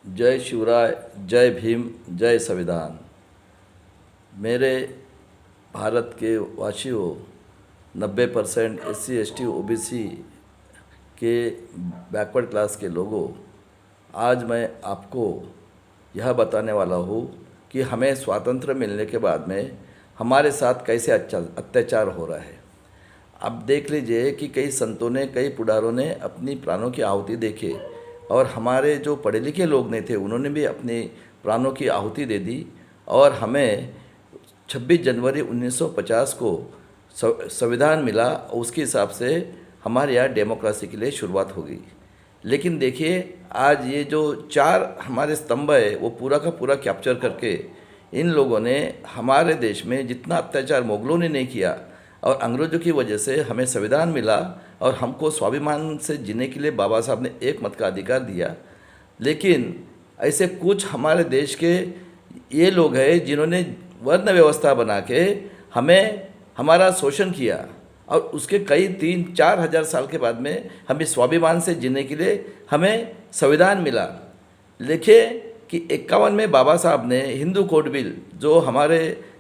जय शिवराय, जय भीम, जय संविधान। मेरे भारत के वासियों, 90% SC ST OBC के बैकवर्ड क्लास के लोगों, आज मैं आपको यह बताने वाला हूँ कि हमें स्वातंत्र्य मिलने के बाद में हमारे साथ कैसे अत्याचार हो रहा है। अब देख लीजिए कि कई संतों ने, कई पुडारों ने अपनी प्राणों की आहुति देके, और हमारे जो पढ़े लिखे लोग नहीं थे उन्होंने भी अपनी प्राणों की आहुति दे दी। और हमें 26 जनवरी 1950 को संविधान मिला, उसके हिसाब से हमारे यहाँ डेमोक्रेसी के लिए शुरुआत हो गई। लेकिन देखिए, आज ये जो 4 हमारे स्तंभ है वो पूरा का पूरा कैप्चर करके इन लोगों ने हमारे देश में जितना अत्याचार मुगलों ने नहीं किया, और अंग्रेज़ों की वजह से हमें संविधान मिला और हमको स्वाभिमान से जीने के लिए बाबा साहब ने एक मत का अधिकार दिया। लेकिन ऐसे कुछ हमारे देश के ये लोग हैं जिन्होंने वर्ण व्यवस्था बना के हमें हमारा शोषण किया, और उसके कई 3-4 हज़ार साल के बाद में हमें स्वाभिमान से जीने के लिए हमें संविधान मिला। लिखे कि 51 में बाबा साहब ने हिंदू कोड बिल जो हमारे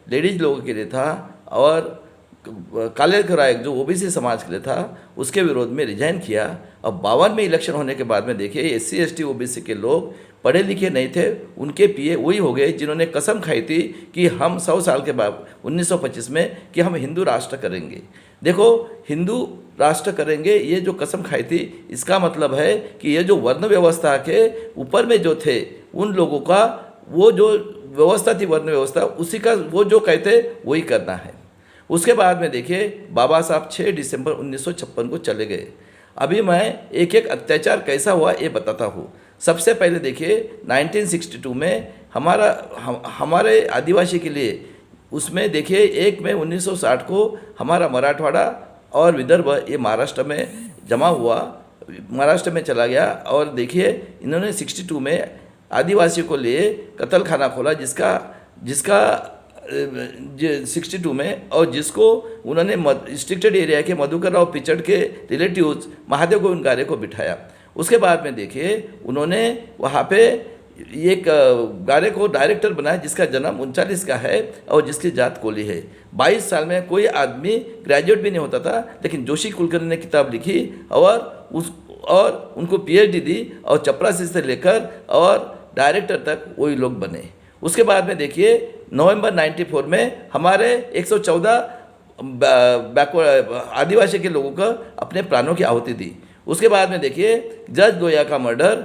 लेडीज़ लोगों के लिए था और काले राय जो OBC समाज के लिए था, उसके विरोध में रिजाइन किया। अब 52 में इलेक्शन होने के बाद में देखिए SC ST OBC के लोग पढ़े लिखे नहीं थे, उनके PA वही हो गए जिन्होंने कसम खाई थी कि हम 100 साल के बाद 1925 में कि हम हिंदू राष्ट्र करेंगे। देखो, हिंदू राष्ट्र करेंगे, ये जो कसम खाई थी, इसका मतलब है कि ये जो वर्ण व्यवस्था के ऊपर में जो थे उन लोगों का वो जो व्यवस्था थी, वर्ण व्यवस्था, उसी का वो जो कहते वही करना है। उसके बाद में देखिए, बाबा साहब 6 दिसंबर 1956 को चले गए। अभी मैं एक एक अत्याचार कैसा हुआ ये बताता हूँ। सबसे पहले देखिए, 1962 में हमारे आदिवासी के लिए, उसमें देखिए 1 मई 1960 को हमारा मराठवाड़ा और विदर्भ ये महाराष्ट्र में जमा हुआ, महाराष्ट्र में चला गया। और देखिए, इन्होंने 62 में आदिवासियों को लिए कत्ल खाना खोला, जिसका 62 में, और जिसको उन्होंने रिस्ट्रिक्टेड एरिया के मधुकर राव पिचड़ के रिलेटिव्स महादेव गोविंद गारे को बिठाया। उसके बाद में देखिए, उन्होंने वहाँ पे एक गारे को डायरेक्टर बनाया जिसका जन्म 39 का है और जिसकी जात कोली है। 22 साल में कोई आदमी ग्रेजुएट भी नहीं होता था, लेकिन जोशी कुलकर्णी ने किताब लिखी और उनको PhD दी, और चपरासी से लेकर और डायरेक्टर तक वही लोग बने। उसके बाद में देखिए, नवंबर 94 में हमारे 114 आदिवासी के लोगों को अपने प्राणों की आहुति दी। उसके बाद में देखिए, जज गोया का मर्डर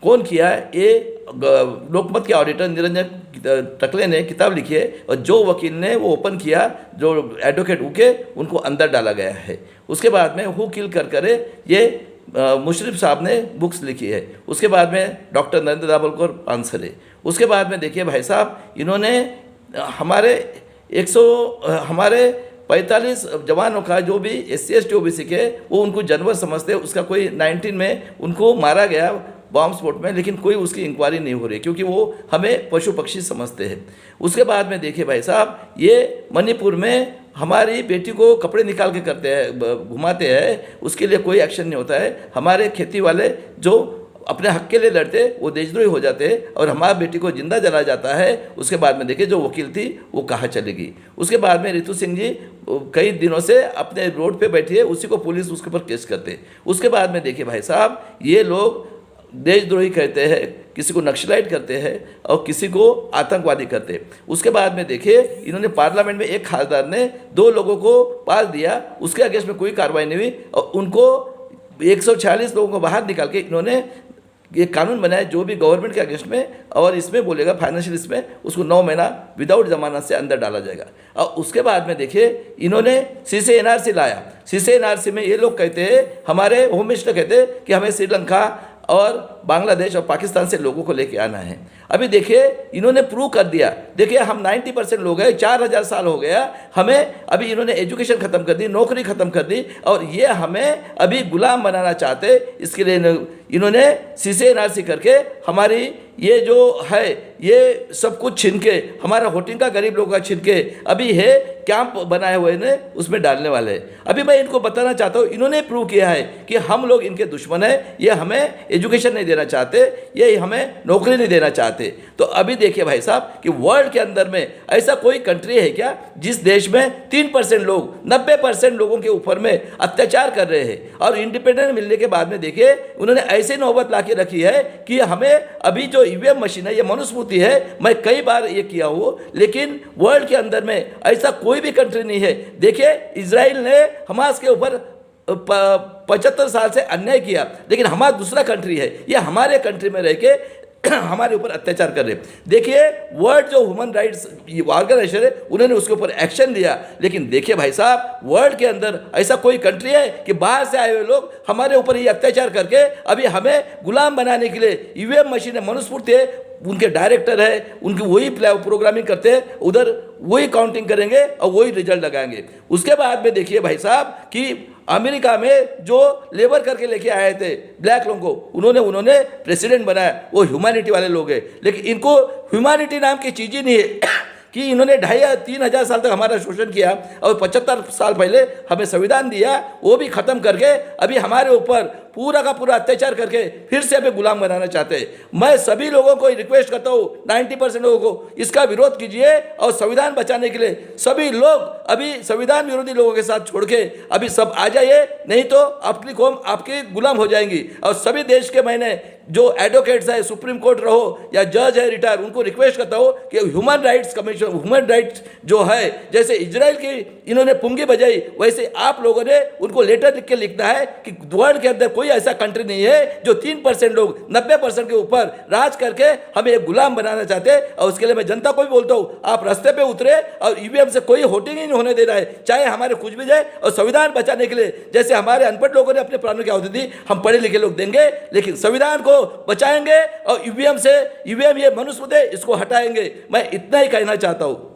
कौन किया है, ये लोकमत के ऑडिटर निरंजन टकले ने किताब लिखी है, और जो वकील ने वो ओपन किया, जो एडवोकेट उके, उनको अंदर डाला गया है। उसके बाद में हु किल कर करे ये मुशर्रफ साहब ने बुक्स लिखी है। उसके बाद में डॉक्टर नरेंद्र दाभोलकर आंसर है। उसके बाद में देखिए भाई साहब, इन्होंने हमारे 45 जवानों का, जो भी SC ST OBC के, वो उनको जानवर समझते, उसका कोई 19 में उनको मारा गया बॉम्ब स्फोट में, लेकिन कोई उसकी इंक्वायरी नहीं हो रही क्योंकि वो हमें पशु पक्षी समझते हैं। उसके बाद में देखिए भाई साहब, ये मणिपुर में हमारी बेटी को कपड़े निकाल के करते हैं, घुमाते हैं, उसके लिए कोई एक्शन नहीं होता है। हमारे खेती वाले जो अपने हक के लिए लड़ते वो देशद्रोही हो जाते हैं, और हमारी बेटी को जिंदा जलाया जाता है। उसके बाद में देखिए, जो वकील थी वो कहाँ चली गई। उसके बाद में रितु सिंह जी कई दिनों से अपने रोड पे बैठी है, उसी को पुलिस उसके ऊपर केस करते। उसके बाद में देखिए भाई साहब, ये लोग देशद्रोही कहते हैं, किसी को नक्सलाइट करते हैं और किसी को आतंकवादी करते हैं। उसके बाद में देखिए, इन्होंने पार्लियामेंट में एक खासदार ने 2 लोगों को पास दिया, उसके अगेंस्ट में कोई कार्रवाई नहीं हुई, और उनको 146 लोगों को बाहर निकाल के इन्होंने ये कानून बनाया जो भी गवर्नमेंट के अगेंस्ट में, और इसमें बोलेगा फाइनेंशियल, इसमें उसको 9 महीना विदाउट जमानत से अंदर डाला जाएगा। और उसके बाद में देखिए, इन्होंने CC NRC लाया। CC NRC में ये लोग कहते हैं, हमारे होम मिनिस्टर कहते हैं कि हमें श्रीलंका और बांग्लादेश और पाकिस्तान से लोगों को लेके आना है। अभी देखिए, इन्होंने प्रूव कर दिया। देखिए, हम 90% लोग हैं, 4000 साल हो गया हमें, अभी इन्होंने एजुकेशन ख़त्म कर दी, नौकरी ख़त्म कर दी, और ये हमें अभी गुलाम बनाना चाहते। इसके लिए इन्होंने CC NRC करके हमारी ये जो है ये सब कुछ छीन के, हमारा वोटिंग का गरीब लोगों का छीन के अभी है कैंप बनाए हुए ने उसमें डालने वाले हैं। अभी मैं इनको बताना चाहता हूँ, इन्होंने प्रूव किया है कि हम लोग इनके दुश्मन हैं, ये हमें एजुकेशन नहीं देना चाहते, ये हमें नौकरी नहीं देना चाहते। तो अभी देखिए भाई साहब कि वर्ल्ड के अंदर में ऐसा कोई कंट्री है क्या जिस देश में 3% लोग 90% लोगों के ऊपर में अत्याचार कर रहे हैं। और इंडिपेंडेंस मिलने के बाद में देखिए उन्होंने ऐसी नौबत ला के रखी है कि हमें अभी जो ईवीएम मशीन है ये मनुस्मृति है, मैं कई बार ये किया हूँ, लेकिन वर्ल्ड के अंदर में ऐसा कोई भी कंट्री नहीं है। देखिए इजराइल ने हमास के ऊपर 75 साल से अन्याय किया, लेकिन हमारा दूसरा कंट्री है, ये हमारे कंट्री में रह के हमारे ऊपर अत्याचार कर रहे। देखिए वर्ल्ड जो ह्यूमन राइट्स ऑर्गेनाइजेशन है उन्होंने उसके ऊपर एक्शन लिया, लेकिन देखिए भाई साहब वर्ल्ड के अंदर ऐसा कोई कंट्री है कि बाहर से आए हुए लोग हमारे ऊपर ये अत्याचार करके अभी हमें गुलाम बनाने के लिए ईवीएम मशीन है मनुस्मृति है, उनके डायरेक्टर है, उनकी वही प्रोग्रामिंग करते हैं, उधर वही काउंटिंग करेंगे और वही रिजल्ट लगाएंगे। उसके बाद में देखिए भाई साहब कि अमेरिका में जो लेबर करके लेके आए थे ब्लैक लोगों को, उन्होंने प्रेसिडेंट बनाया, वो ह्यूमैनिटी वाले लोग हैं, लेकिन इनको ह्यूमैनिटी नाम की चीज़ ही नहीं है कि इन्होंने 2,500-3,000 साल तक हमारा शोषण किया और 75 साल पहले हमें संविधान दिया, वो भी ख़त्म करके अभी हमारे ऊपर पूरा का पूरा अत्याचार करके फिर से हमें गुलाम बनाना चाहते हैं। मैं सभी लोगों को रिक्वेस्ट करता हूँ, 90% लोगों को इसका विरोध कीजिए और संविधान बचाने के लिए सभी लोग अभी संविधान विरोधी लोगों के साथ छोड़ के अभी सब आ जाइए, नहीं तो अपनी कौम आपकी गुलाम हो जाएंगी। और सभी देश के मैंने जो एडवोकेट्स है, सुप्रीम कोर्ट रहो या जज है रिटायर, उनको रिक्वेस्ट करता हूँ कि human rights commission, human rights जो है, जैसे इजराइल की इन्होंने पुंगी बजाई, वैसे आप लोगों ने उनको लेटर लिख के लिखना है कि वर्ल्ड के अंदर कोई ऐसा कंट्री नहीं है जो 3% लोग 90% के ऊपर राज करके हमें एक गुलाम बनाना चाहते हैं। और उसके लिए मैं जनता को भी बोलता हूँ, आप रास्ते पे उतरे और ईवीएम से कोई वोटिंग ही नहीं होने दे रहा है, चाहे हमारे कुछ भी जाए। और संविधान बचाने के लिए जैसे हमारे अनपढ़ लोगों ने अपने प्राणों की आहुति दी, हम पढ़े लिखे लोग देंगे, लेकिन संविधान को बचाएंगे और ईवीएम ये मनुस्मृति है इसको हटाएंगे। मैं इतना ही कहना चाहता हूँ।